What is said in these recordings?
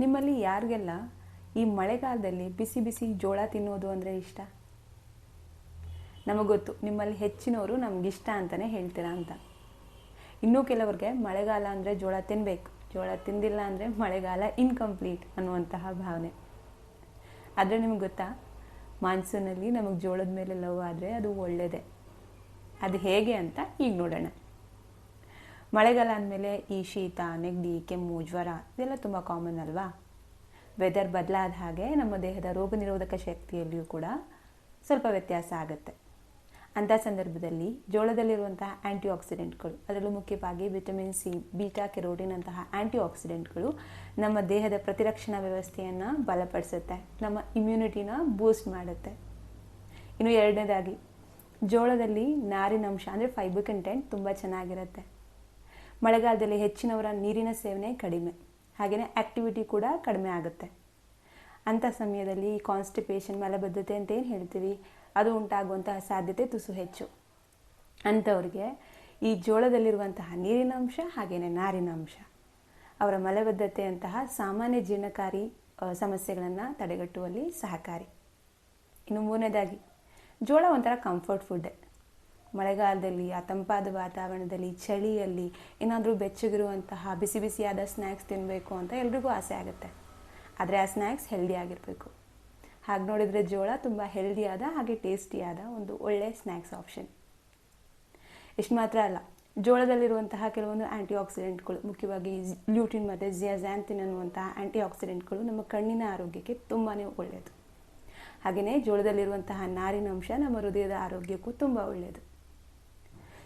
ನಿಮ್ಮಲ್ಲಿ ಯಾರಿಗೆಲ್ಲ ಈ ಮಳೆಗಾಲದಲ್ಲಿ ಬಿಸಿ ಬಿಸಿ ಜೋಳ ತಿನ್ನೋದು ಅಂದರೆ ಇಷ್ಟ? ನಮಗೆ ಗೊತ್ತು, ನಿಮ್ಮಲ್ಲಿ ಹೆಚ್ಚಿನವರು ನಮಗಿಷ್ಟ ಅಂತಲೇ ಹೇಳ್ತೀರಾ ಅಂತ. ಇನ್ನೂ ಕೆಲವ್ರಿಗೆ ಮಳೆಗಾಲ ಅಂದರೆ ಜೋಳ ತಿನ್ನಬೇಕು, ಜೋಳ ತಿಂದಿಲ್ಲ ಅಂದರೆ ಮಳೆಗಾಲ ಇನ್ಕಂಪ್ಲೀಟ್ ಅನ್ನುವಂತಹ ಭಾವನೆ. ಆದರೆ ನಿಮ್ಗೆ ಗೊತ್ತಾ, ಮಾನ್ಸೂನಲ್ಲಿ ನಮಗೆ ಜೋಳದ ಮೇಲೆ ಲವ್ ಆದರೆ ಅದು ಒಳ್ಳೆಯದೇ. ಅದು ಹೇಗೆ ಅಂತ ಈಗ ನೋಡೋಣ. ಮಳೆಗಾಲ ಅಂದಮೇಲೆ ಈ ಶೀತ, ನೆಗಡಿ, ಕೆಮ್ಮು, ಜ್ವರ ಇದೆಲ್ಲ ತುಂಬ ಕಾಮನ್ ಅಲ್ವಾ? ವೆದರ್ ಬದಲಾದ ಹಾಗೆ ನಮ್ಮ ದೇಹದ ರೋಗ ನಿರೋಧಕ ಶಕ್ತಿಯಲ್ಲಿಯೂ ಕೂಡ ಸ್ವಲ್ಪ ವ್ಯತ್ಯಾಸ ಆಗುತ್ತೆ. ಅಂಥ ಸಂದರ್ಭದಲ್ಲಿ ಜೋಳದಲ್ಲಿರುವಂತಹ ಆ್ಯಂಟಿ ಆಕ್ಸಿಡೆಂಟ್ಗಳು, ಅದರಲ್ಲೂ ಮುಖ್ಯವಾಗಿ ವಿಟಮಿನ್ ಸಿ, ಬೀಟಾ ಕೆರೋಟಿನ್ ಅಂತಹ ಆ್ಯಂಟಿ ಆಕ್ಸಿಡೆಂಟ್ಗಳು ನಮ್ಮ ದೇಹದ ಪ್ರತಿರಕ್ಷಣಾ ವ್ಯವಸ್ಥೆಯನ್ನು ಬಲಪಡಿಸುತ್ತೆ, ನಮ್ಮ ಇಮ್ಯುನಿಟಿನ ಬೂಸ್ಟ್ ಮಾಡುತ್ತೆ. ಇನ್ನು ಎರಡನೇದಾಗಿ, ಜೋಳದಲ್ಲಿ ನಾರಿನಂಶ ಅಂದರೆ ಫೈಬರ್ ಕಂಟೆಂಟ್ ತುಂಬ ಚೆನ್ನಾಗಿರುತ್ತೆ. ಮಳೆಗಾಲದಲ್ಲಿ ಹೆಚ್ಚಿನವರ ನೀರಿನ ಸೇವನೆ ಕಡಿಮೆ, ಹಾಗೆಯೇ ಆ್ಯಕ್ಟಿವಿಟಿ ಕೂಡ ಕಡಿಮೆ ಆಗುತ್ತೆ. ಅಂಥ ಸಮಯದಲ್ಲಿ ಕಾನ್ಸ್ಟಿಪೇಷನ್, ಮಲಬದ್ಧತೆ ಅಂತ ಏನು ಹೇಳ್ತೀವಿ, ಅದು ಉಂಟಾಗುವಂತಹ ಸಾಧ್ಯತೆ ತುಸು ಹೆಚ್ಚು. ಅಂಥವ್ರಿಗೆ ಈ ಜೋಳದಲ್ಲಿರುವಂತಹ ನೀರಿನಾಂಶ ಹಾಗೆಯೇ ನಾರಿನಾಂಶ ಅವರ ಮಲಬದ್ಧತೆಯಂತಹ ಸಾಮಾನ್ಯ ಜೀರ್ಣಕಾರಿ ಸಮಸ್ಯೆಗಳನ್ನು ತಡೆಗಟ್ಟುವಲ್ಲಿ ಸಹಕಾರಿ. ಇನ್ನು ಮೂರನೇದಾಗಿ, ಜೋಳ ಒಂಥರ ಕಂಫರ್ಟ್ ಫುಡ್ಡೇ. ಮಳೆಗಾಲದಲ್ಲಿ ಆ ತಂಪಾದ ವಾತಾವರಣದಲ್ಲಿ, ಚಳಿಯಲ್ಲಿ ಏನಾದರೂ ಬೆಚ್ಚಗಿರುವಂತಹ ಬಿಸಿ ಬಿಸಿಯಾದ ಸ್ನ್ಯಾಕ್ಸ್ ತಿನ್ನಬೇಕು ಅಂತ ಎಲ್ರಿಗೂ ಆಸೆ ಆಗುತ್ತೆ. ಆದರೆ ಆ ಸ್ನ್ಯಾಕ್ಸ್ ಹೆಲ್ದಿ ಆಗಿರಬೇಕು. ಹಾಗೆ ನೋಡಿದರೆ ಜೋಳ ತುಂಬ ಹೆಲ್ದಿಯಾದ ಹಾಗೆ ಟೇಸ್ಟಿಯಾದ ಒಂದು ಒಳ್ಳೆಯ ಸ್ನ್ಯಾಕ್ಸ್ ಆಪ್ಷನ್. ಇಷ್ಟು ಮಾತ್ರ ಅಲ್ಲ, ಜೋಳದಲ್ಲಿರುವಂತಹ ಕೆಲವೊಂದು ಆ್ಯಂಟಿ ಆಕ್ಸಿಡೆಂಟ್ಗಳು, ಮುಖ್ಯವಾಗಿ ಲ್ಯೂಟಿನ್ ಮತ್ತು ಜಿಯಾಜಾಂತಿನ್ ಅನ್ನುವಂತಹ ಆ್ಯಂಟಿ ಆಕ್ಸಿಡೆಂಟ್ಗಳು ನಮ್ಮ ಕಣ್ಣಿನ ಆರೋಗ್ಯಕ್ಕೆ ತುಂಬಾ ಒಳ್ಳೆಯದು. ಹಾಗೆಯೇ ಜೋಳದಲ್ಲಿರುವಂತಹ ನಾರಿನಂಶ ನಮ್ಮ ಹೃದಯದ ಆರೋಗ್ಯಕ್ಕೂ ತುಂಬ ಒಳ್ಳೆಯದು.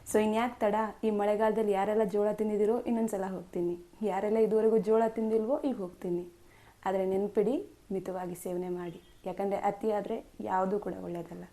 ಸೊ ಇನ್ಯಾಕೆ ತಡ, ಈ ಮಳೆಗಾಲದಲ್ಲಿ ಯಾರೆಲ್ಲ ಜೋಳ ತಿಂದಿದ್ದೀರೋ ಇನ್ನೊಂದ್ಸಲ ಹೋಗ್ತೀನಿ, ಯಾರೆಲ್ಲ ಇದುವರೆಗೂ ಜೋಳ ತಿಂದಿಲ್ವೋ ಈಗ ಹೋಗ್ತೀನಿ. ಆದರೆ ನೆನಪಿಡಿ, ಮಿತವಾಗಿ ಸೇವನೆ ಮಾಡಿ, ಯಾಕಂದರೆ ಅತಿಯಾದರೆ ಯಾವುದೂ ಕೂಡ ಒಳ್ಳೆಯದಲ್ಲ.